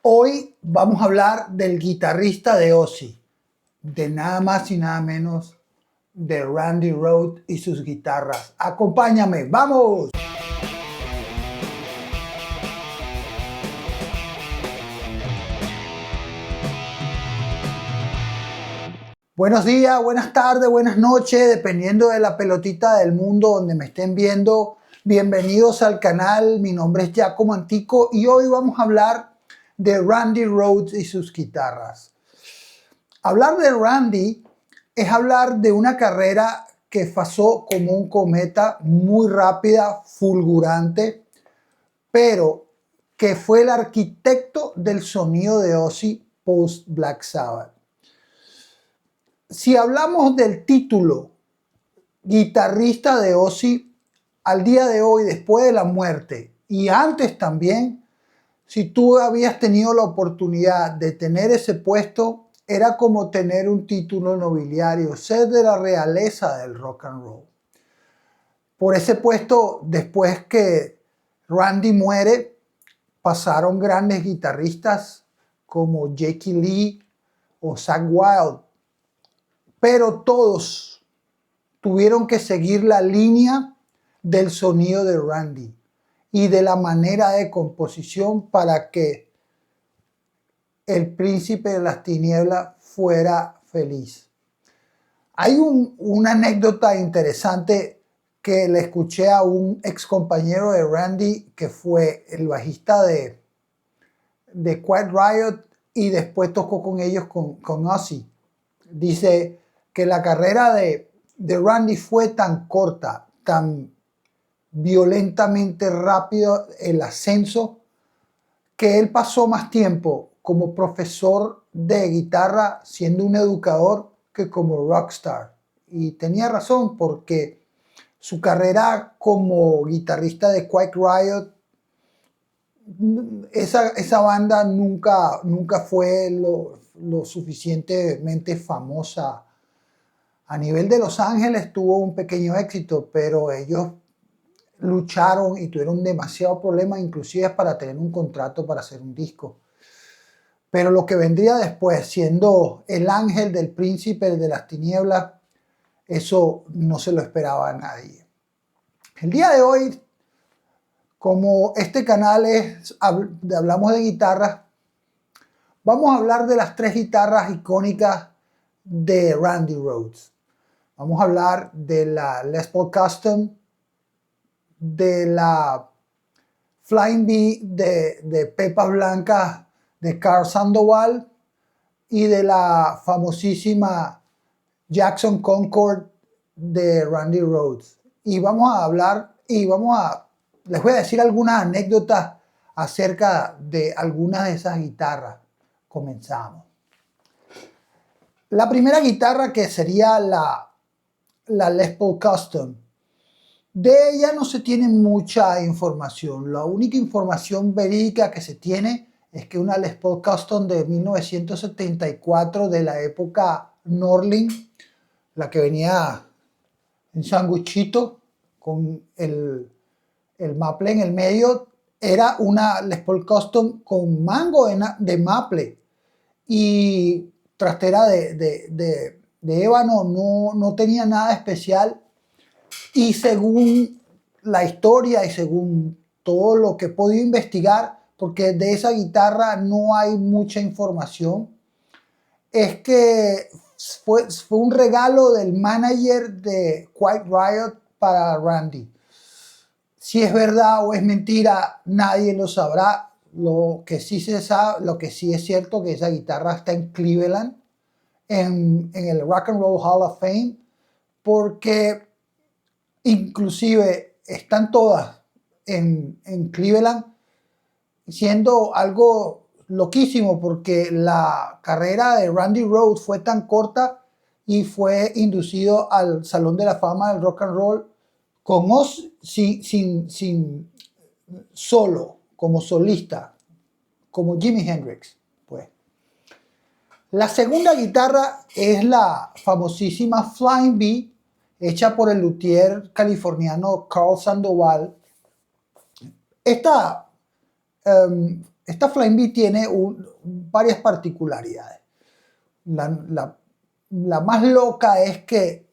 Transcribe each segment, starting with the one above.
Hoy vamos a hablar del guitarrista de Ozzy, de nada más y nada menos de Randy Rhoads y sus guitarras. Acompáñame, ¡vamos! Buenos días, buenas tardes, buenas noches, dependiendo de la pelotita del mundo donde me estén viendo. Bienvenidos al canal, mi nombre es Giacomo Antico y hoy vamos a hablar de Randy Rhoads y sus guitarras. Hablar de Randy es hablar de una carrera que pasó como un cometa, muy rápida, fulgurante, pero que fue el arquitecto del sonido de Ozzy post Black Sabbath. Si hablamos del título guitarrista de Ozzy, al día de hoy, después de la muerte y antes también, si tú habías tenido la oportunidad de tener ese puesto, era como tener un título nobiliario, ser de la realeza del rock and roll. Por ese puesto, después que Randy muere, pasaron grandes guitarristas como Jackie Lee o Zakk Wylde, pero todos tuvieron que seguir la línea del sonido de Randy y de la manera de composición para que el príncipe de las tinieblas fuera feliz. Hay una anécdota interesante que le escuché a un ex compañero de Randy, que fue el bajista de Quiet Riot y después tocó con ellos con Ozzy. Dice que la carrera de Randy fue tan corta, tan violentamente rápido el ascenso, que él pasó más tiempo como profesor de guitarra siendo un educador que como rockstar. Y tenía razón, porque su carrera como guitarrista de Quiet Riot, esa banda nunca fue lo suficientemente famosa. A nivel de Los Ángeles tuvo un pequeño éxito, pero ellos lucharon y tuvieron demasiados problemas, inclusive para tener un contrato para hacer un disco. Pero lo que vendría después, siendo el ángel del príncipe de las tinieblas, eso no se lo esperaba a nadie. El día de hoy, como este canal hablamos de guitarras, vamos a hablar de las tres guitarras icónicas de Randy Rhoads. Vamos a hablar de la Les Paul Custom, de la Flying V de Pepas Blancas de Carl Sandoval y de la famosísima Jackson Concord de Randy Rhoads. Y vamos a hablar les voy a decir algunas anécdotas acerca de algunas de esas guitarras. Comenzamos. La primera guitarra, que sería la Les Paul Custom. De ella no se tiene mucha información. La única información verídica que se tiene es que una Les Paul Custom de 1974, de la época Norlin, la que venía en sanguchito con el maple en el medio, era una Les Paul Custom con mango de maple y trastera de ébano. No tenía nada especial. Y según la historia y según todo lo que he podido investigar, porque de esa guitarra no hay mucha información, es que fue un regalo del manager de Quiet Riot para Randy. Si es verdad o es mentira, nadie lo sabrá. Lo que sí se sabe, lo que sí es cierto, que esa guitarra está en Cleveland, en el Rock and Roll Hall of Fame, porque inclusive están todas en Cleveland, siendo algo loquísimo, porque la carrera de Randy Rhoads fue tan corta y fue inducido al Salón de la Fama del Rock and Roll solo, como solista, como Jimi Hendrix. Pues la segunda guitarra es la famosísima Flying V, hecha por el luthier californiano Carl Sandoval. Esta esta Flying V tiene varias particularidades. La más loca es que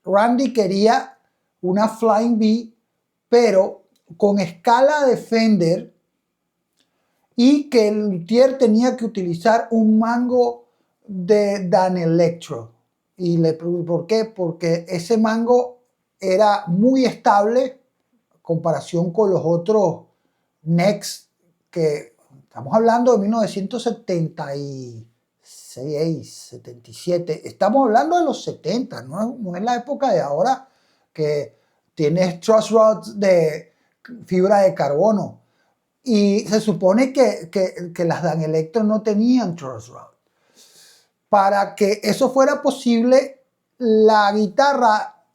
Randy quería una Flying V, pero con escala de Fender, y que el luthier tenía que utilizar un mango de Danelectro. ¿Por qué? Porque ese mango era muy estable en comparación con los otros necks, que estamos hablando de 1976, 77. Estamos hablando de los 70, no es la época de ahora que tienes truss rods de fibra de carbono. Y se supone que las Danelectro no tenían truss rod. Para que eso fuera posible, la guitarra,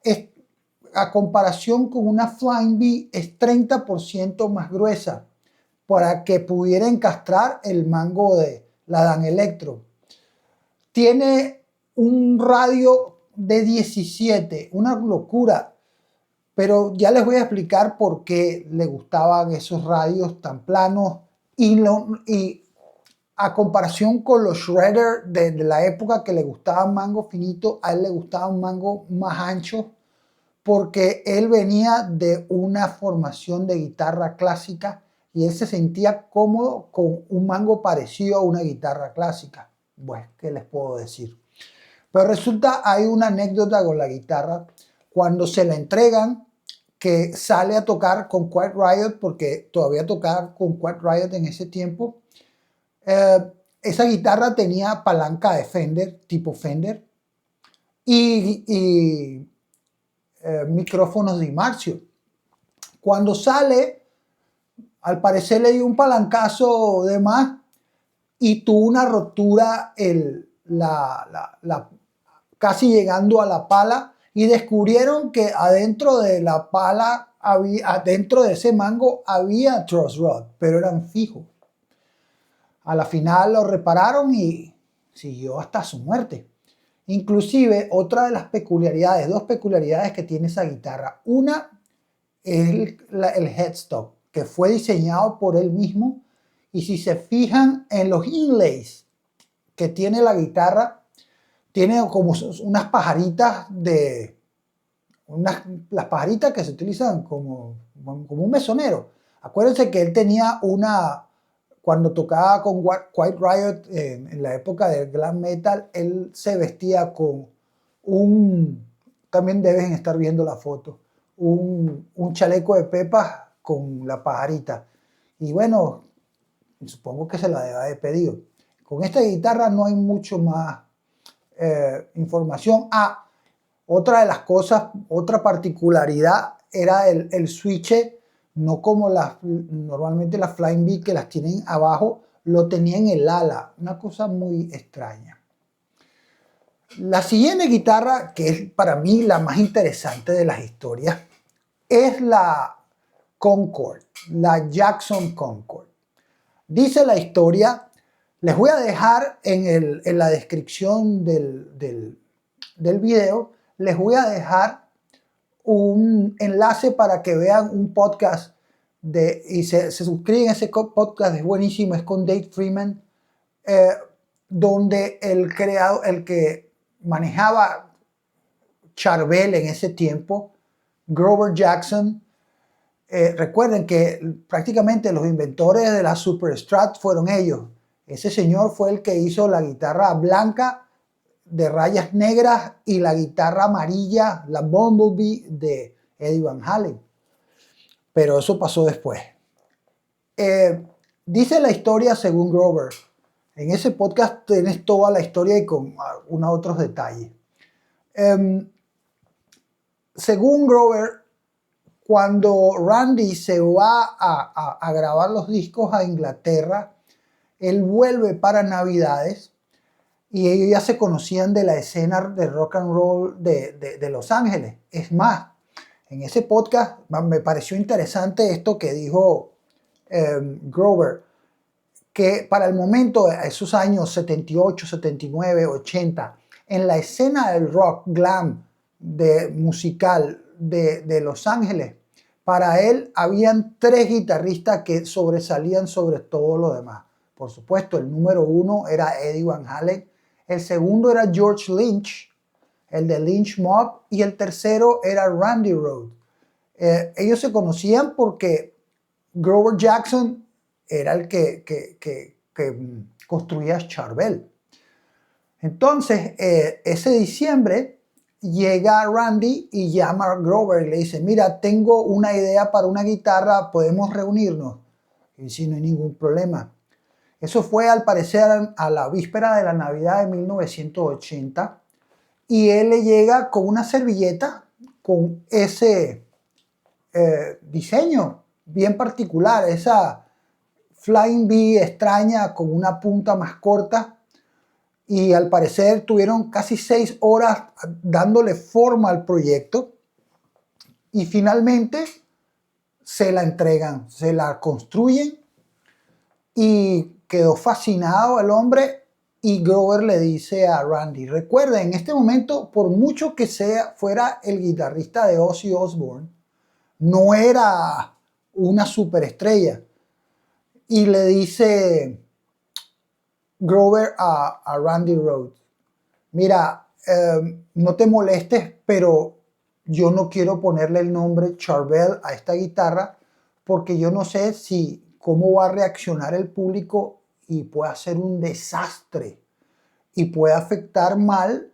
a comparación con una Flying V, es 30% más gruesa para que pudiera encastrar el mango de la Danelectro. Tiene un radio de 17, una locura. Pero ya les voy a explicar por qué le gustaban esos radios tan planos, y a comparación con los Shredder de la época, que le gustaban mango finito, a él le gustaba un mango más ancho, porque él venía de una formación de guitarra clásica y él se sentía cómodo con un mango parecido a una guitarra clásica. Pues, ¿qué les puedo decir? Pero resulta, hay una anécdota con la guitarra. Cuando se la entregan, que sale a tocar con Quiet Riot, porque todavía tocaba con Quiet Riot en ese tiempo, esa guitarra tenía palanca de Fender, tipo Fender, y micrófonos de Marshall. Cuando sale, al parecer le dio un palancazo de más y tuvo una rotura casi llegando a la pala, y descubrieron que adentro de la pala, adentro de ese mango, había truss rod, pero eran fijos. A la final lo repararon y siguió hasta su muerte. Inclusive, otra de las peculiaridades, dos peculiaridades que tiene esa guitarra. Una es el headstock, que fue diseñado por él mismo, y si se fijan en los inlays que tiene la guitarra, tiene como unas pajaritas las pajaritas que se utilizan como un mesonero. Acuérdense que él tenía cuando tocaba con Quiet Riot en la época del glam metal, él se vestía con también deben estar viendo la foto, un chaleco de pepas con la pajarita. Y bueno, supongo que se la debe haber pedido. Con esta guitarra no hay mucho más información. Otra de las cosas, otra particularidad era el switch, no como normalmente las Flying V, que las tienen abajo, lo tenía en el ala, una cosa muy extraña. La siguiente guitarra, que es para mí la más interesante de las historias, es la Concord, la Jackson Concord. Dice la historia, les voy a dejar en la descripción del video, les voy a dejar un enlace para que vean un podcast y se suscriben a ese podcast, es buenísimo, es con Dave Freeman, donde el que manejaba Charvel en ese tiempo, Grover Jackson, recuerden que prácticamente los inventores de la Super Strat fueron ellos. Ese señor fue el que hizo la guitarra blanca de rayas negras y la guitarra amarilla, la Bumblebee de Eddie Van Halen. Pero eso pasó después. Dice la historia según Grover. En ese podcast tienes toda la historia y con algunos otros detalles. Según Grover, cuando Randy se va a grabar los discos a Inglaterra, él vuelve para Navidades, y ellos ya se conocían de la escena de rock and roll de Los Ángeles. Es más, en ese podcast me pareció interesante esto que dijo Grover, que para el momento, esos años 78, 79, 80, en la escena del rock glam musical de Los Ángeles, Para él habían 3 guitarristas que sobresalían sobre todo lo demás. Por supuesto, el número 1 era Eddie Van Halen, el segundo era George Lynch, el de Lynch Mob, y el tercero era Randy Rhoads. Ellos se conocían porque Grover Jackson era el que construía Charvel. Entonces, ese diciembre llega Randy y llama a Grover y le dice, mira, tengo una idea para una guitarra, ¿podemos reunirnos? Y dice, no hay ningún problema. Eso fue al parecer a la víspera de la Navidad de 1980 y él le llega con una servilleta con ese diseño bien particular, esa Flying V extraña con una punta más corta, y al parecer tuvieron casi 6 horas dándole forma al proyecto y finalmente se la entregan, se la construyen y quedó fascinado el hombre. Y Grover le dice a Randy, recuerda, en este momento, por mucho que fuera el guitarrista de Ozzy Osbourne, no era una superestrella. Y le dice Grover a Randy Rhoads, mira, no te molestes, pero yo no quiero ponerle el nombre Charvel a esta guitarra porque yo no sé cómo va a reaccionar el público y puede ser un desastre y puede afectar mal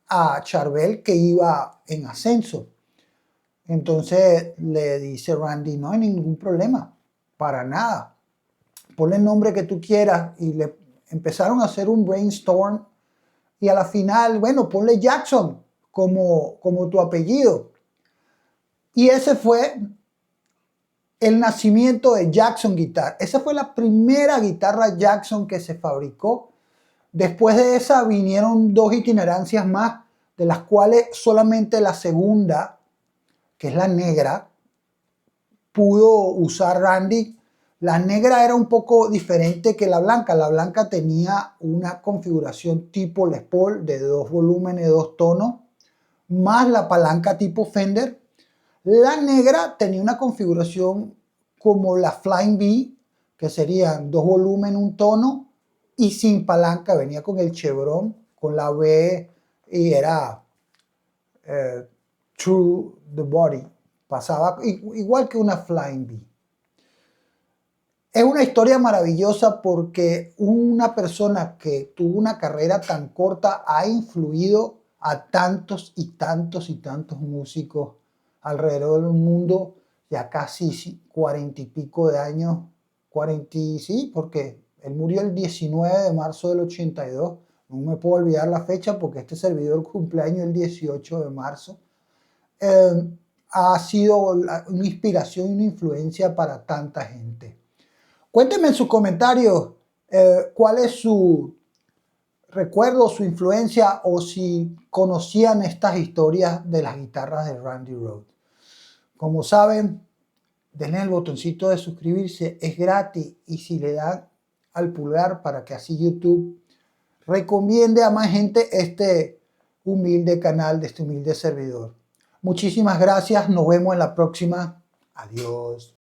a Charvel, que iba en ascenso. Entonces le dice Randy, no hay ningún problema, para nada. Ponle el nombre que tú quieras, y le empezaron a hacer un brainstorm y a la final, bueno, ponle Jackson como tu apellido. Y ese fue el nacimiento de Jackson Guitar. Esa fue la primera guitarra Jackson que se fabricó. Después de esa vinieron 2 itinerancias más, de las cuales solamente la segunda, que es la negra, pudo usar Randy. La negra era un poco diferente que la blanca. La blanca tenía una configuración tipo Les Paul de 2 volúmenes, 2 tonos, más la palanca tipo Fender. La negra tenía una configuración como la Flying V, que serían 2 volúmenes, 1 tono, y sin palanca. Venía con el chevron, con la V, y era True the Body. Pasaba igual que una Flying V. Es una historia maravillosa porque una persona que tuvo una carrera tan corta ha influido a tantos y tantos y tantos músicos alrededor del mundo, ya casi 40 y pico de años, 40, sí, porque él murió el 19 de marzo del 82, no me puedo olvidar la fecha porque este servidor cumpleaños el 18 de marzo. Ha sido una inspiración y una influencia para tanta gente. Cuéntenme en sus comentarios cuál es su recuerdo, su influencia, o si conocían estas historias de las guitarras de Randy Rhoads. Como saben, denle el botoncito de suscribirse, es gratis, y si le dan al pulgar para que así YouTube recomiende a más gente este humilde canal de este humilde servidor. Muchísimas gracias, nos vemos en la próxima. Adiós.